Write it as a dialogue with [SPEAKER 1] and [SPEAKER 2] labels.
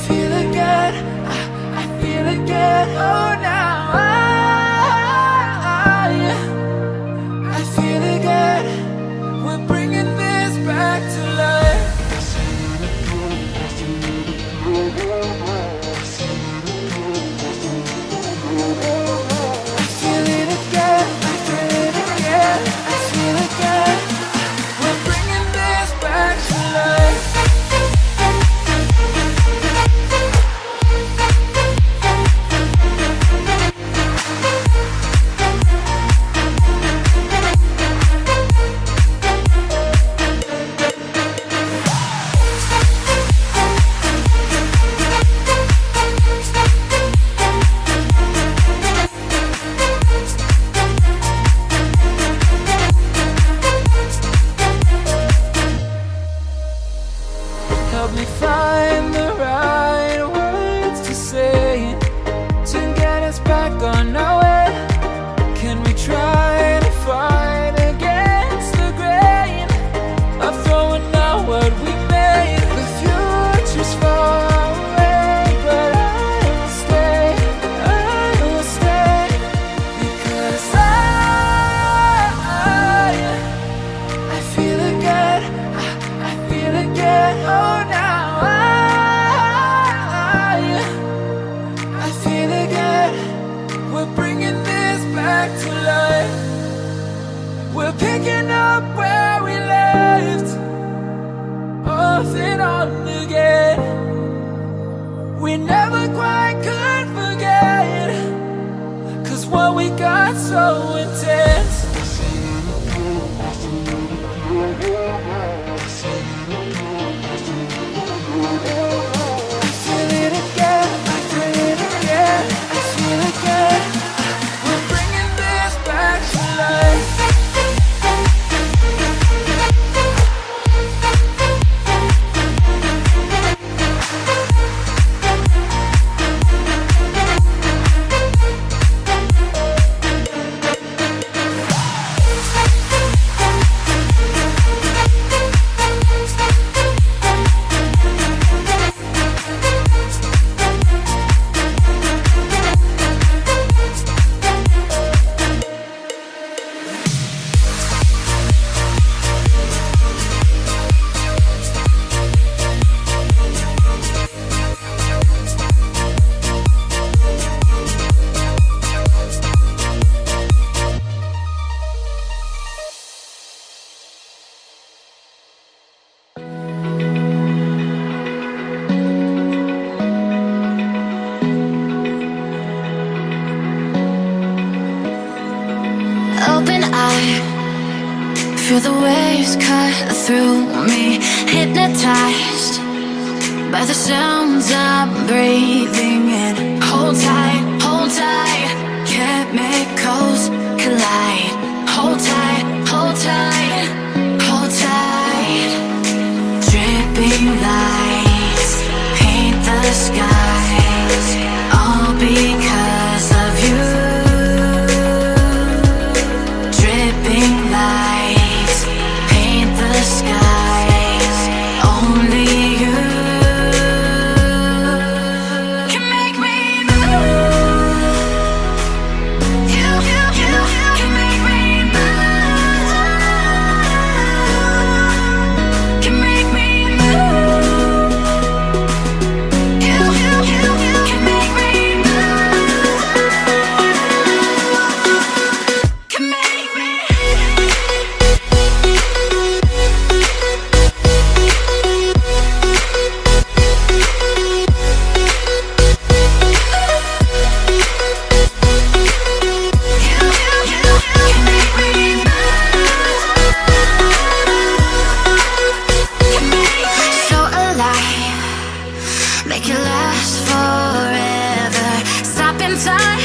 [SPEAKER 1] feel again, I feel again. Oh, now I feel again. We're bringing this back to life. I feel it again, I feel it again, I feel again. We're bringing this back to life. Help me find the right words to say to get us back on our way. Can we try to fight against the grain of throwing out what we made? The future's far away, but I will stay, because I feel again, I feel again. Oh, now I feel again. We're bringing this back to life. We're picking up where we left off and on again. We never quite could forget, 'cause what we got so intense. I feel it again, I feel it again, I feel again. We're bringing this back to life.
[SPEAKER 2] Open eye, feel the waves cut through me, hypnotized by the sounds I'm breathing in. Hold tight, chemicals collide. Hold tight, hold tight, hold tight. Dripping lights paint the skies, all because of you. Dripping lights paint the skies, only you can make me move. You can make me move. Can make me move. You can make me move. Can make me. So alive, make it last forever. Stop in time.